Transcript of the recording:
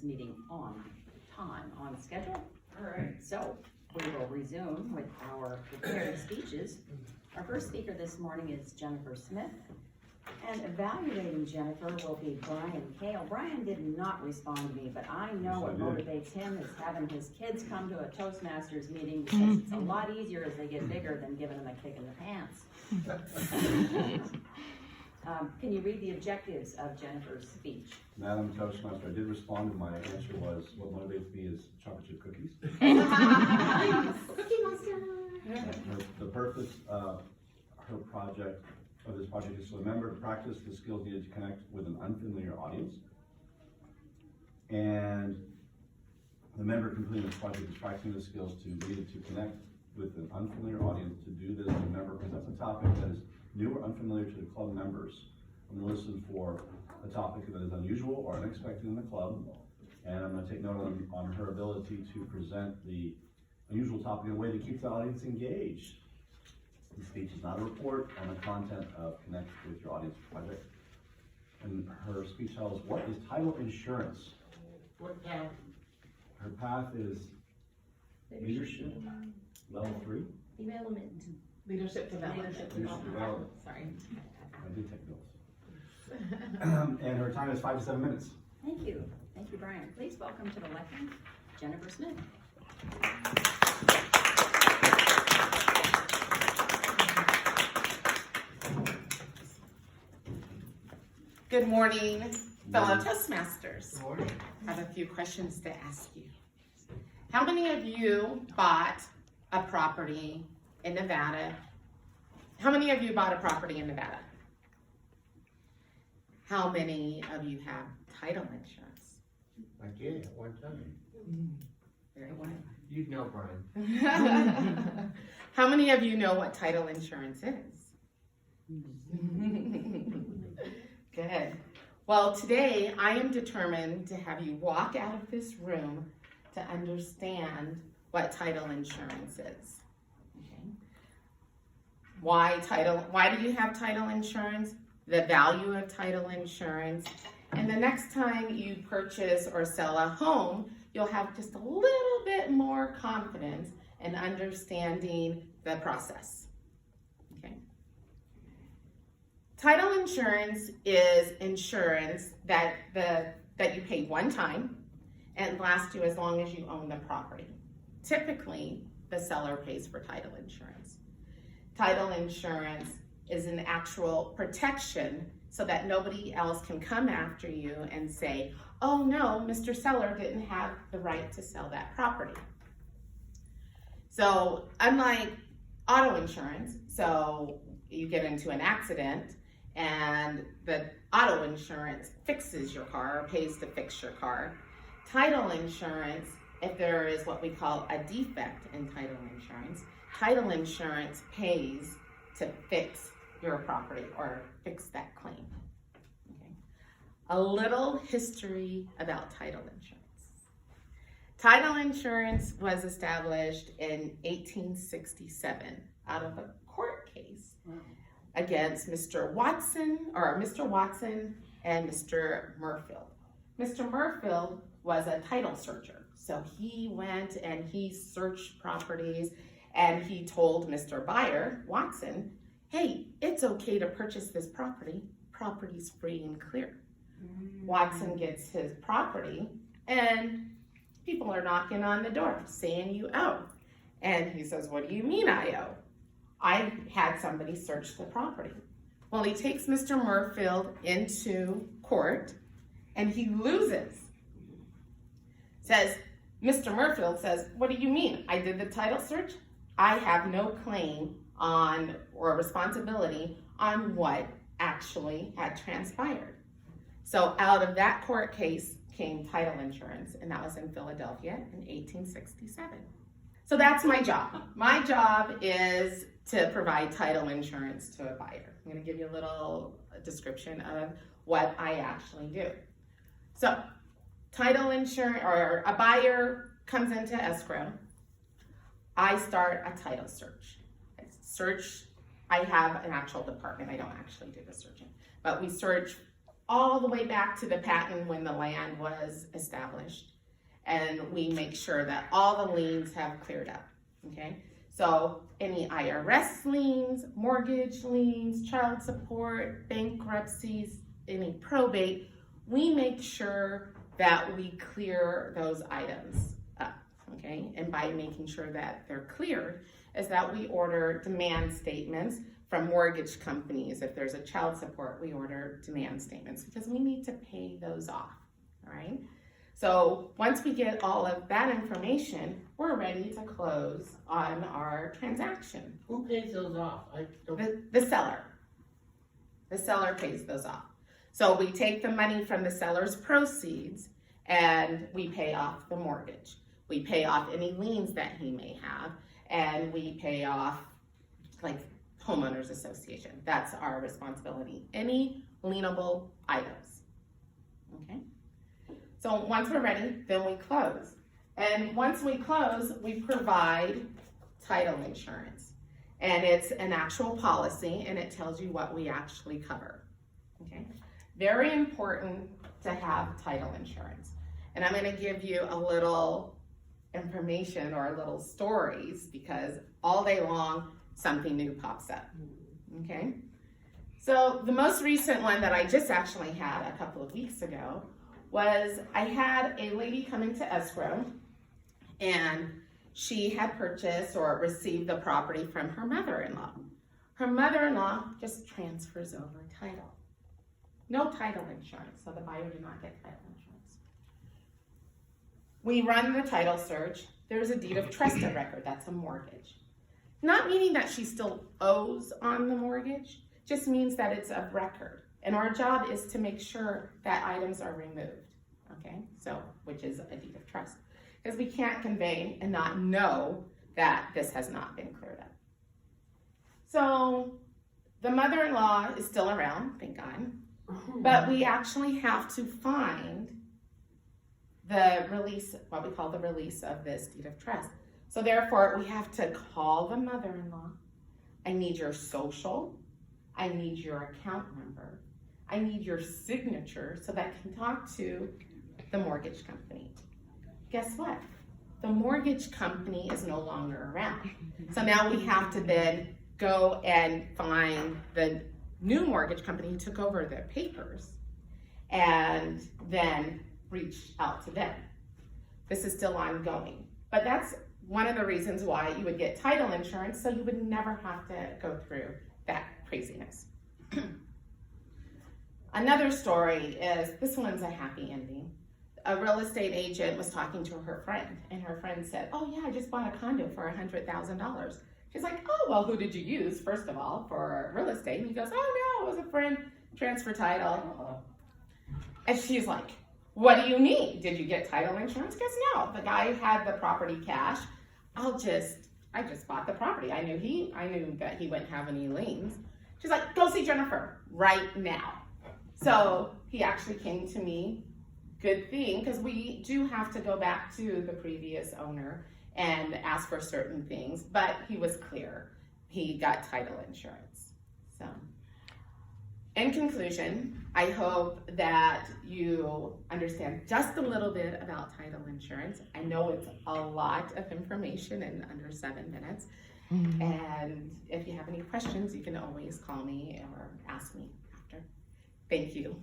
meeting on time, on schedule. All right. So we will resume with our prepared speeches. Our first speaker this morning is Jennifer Smith. And evaluating Jennifer will be Brian Kale. Brian did not respond to me, but I know what motivates him is having his kids come to a Toastmasters meeting because it's a lot easier as they get bigger than giving them a kick in the pants. Can you read the objectives of Jennifer's speech? Madam Toastmaster, I did respond, and my answer was, what motivates me is chocolate chip cookies. Cookie Monster. The purpose of this project is for the member to practice the skills needed to connect with an unfamiliar audience. And the member completing this project is practicing the skills needed to connect with an unfamiliar audience. To do this, the member presents a topic that is new or unfamiliar to the club members. I'm going to listen for a topic that is unusual or unexpected in the club, and I'm going to take note on her ability to present the unusual topic in a way that keeps the audience engaged. The speech is not a report on the content of Connect with Your Audience project. And her speech tells, what is title insurance? What path? Her path is leadership, level 3. Development. Leadership development. Development. Sorry. I did take notes. And her time is 5 to 7 minutes. Thank you. Thank you, Brian. Please welcome to the lectern, Jennifer Smith. Good morning, fellow Toastmasters. Good morning. I have a few questions to ask you. How many of you bought a property in Nevada? How many of you bought a property in Nevada? How many of you have title insurance? I did at one time. Very well. You'd know, Brian. How many of you know what title insurance is? Good. Well, today I am determined to have you walk out of this room to understand what title insurance is. Okay. Why do you have title insurance? The value of title insurance. And the next time you purchase or sell a home, you'll have just a little bit more confidence in understanding the process. Okay. Title insurance is insurance that you pay one time and lasts you as long as you own the property. Typically, the seller pays for title insurance. Title insurance is an actual protection so that nobody else can come after you and say, oh no, Mr. Seller didn't have the right to sell that property. So unlike auto insurance, so you get into an accident and the auto insurance fixes your car or pays to fix your car. Title insurance, if there is what we call a defect in title insurance pays to fix your property or fix that claim. Okay. A little history about title insurance. Title insurance was established in 1867 out of a court case against Mr. Watson and Mr. Murfield. Mr. Murfield was a title searcher. So he went and he searched properties and he told Mr. Buyer, Watson, hey, it's okay to purchase this property. Property's free and clear. Watson gets his property and people are knocking on the door saying you owe. And he says, what do you mean I owe? I had somebody search the property. Well, he takes Mr. Murfield into court and he loses. Mr. Murfield says, what do you mean? I did the title search? I have no claim on or responsibility on what actually had transpired. So out of that court case came title insurance, and that was in Philadelphia in 1867. So that's my job. My job is to provide title insurance to a buyer. I'm going to give you a little description of what I actually do. So title insurance, or a buyer comes into escrow. I start a title search. I have an actual department. I don't actually do the searching, but we search all the way back to the patent when the land was established. And we make sure that all the liens have cleared up, okay? So any IRS liens, mortgage liens, child support, bankruptcies, any probate, we make sure that we clear those items up, okay? And by making sure that they're cleared is that we order demand statements from mortgage companies. If there's a child support, we order demand statements because we need to pay those off, all right? So once we get all of that information, we're ready to close on our transaction. Who pays those off? I don't. The seller. The seller pays those off. So we take the money from the seller's proceeds and we pay off the mortgage. We pay off any liens that he may have, and we pay off like homeowners association. That's our responsibility. Any lienable items, okay? So once we're ready, then we close. And once we close, we provide title insurance. And it's an actual policy, and it tells you what we actually cover, okay? Very important to have title insurance. And I'm gonna give you a little information or little stories because all day long, something new pops up, okay? So the most recent one that I just actually had a couple of weeks ago was I had a lady come into escrow, and she had purchased or received the property from her mother-in-law. Her mother-in-law just transfers over title. No title insurance, so the buyer did not get title insurance. We run the title search. There's a deed of trust of record, that's a mortgage. Not meaning that she still owes on the mortgage, just means that it's of record. And our job is to make sure that items are removed, okay? So, which is a deed of trust. Because we can't convey and not know that this has not been cleared up. So, the mother-in-law is still around, thank God. But we actually have to find the release, what we call the release of this deed of trust. So therefore, we have to call the mother-in-law. I need your social. I need your account number. I need your signature so that I can talk to the mortgage company. Guess what? The mortgage company is no longer around. So now we have to then go and find the new mortgage company who took over the papers and then reach out to them. This is still ongoing. But that's one of the reasons why you would get title insurance, so you would never have to go through that craziness. Another story is, this one's a happy ending. A real estate agent was talking to her friend, and her friend said, oh yeah, I just bought a condo for $100,000. She's like, oh, well, who did you use, first of all, for real estate? And he goes, oh no, it was a friend, transfer title. And she's like, what do you need? Did you get title insurance? Because no, the guy had the property cash. I just bought the property. I knew that he wouldn't have any liens. She's like, go see Jennifer right now. So he actually came to me, good thing, because we do have to go back to the previous owner and ask for certain things, but he was clear. He got title insurance. So, in conclusion, I hope that you understand just a little bit about title insurance. I know it's a lot of information in under 7 minutes. Mm-hmm. And if you have any questions, you can always call me or ask me after. Thank you.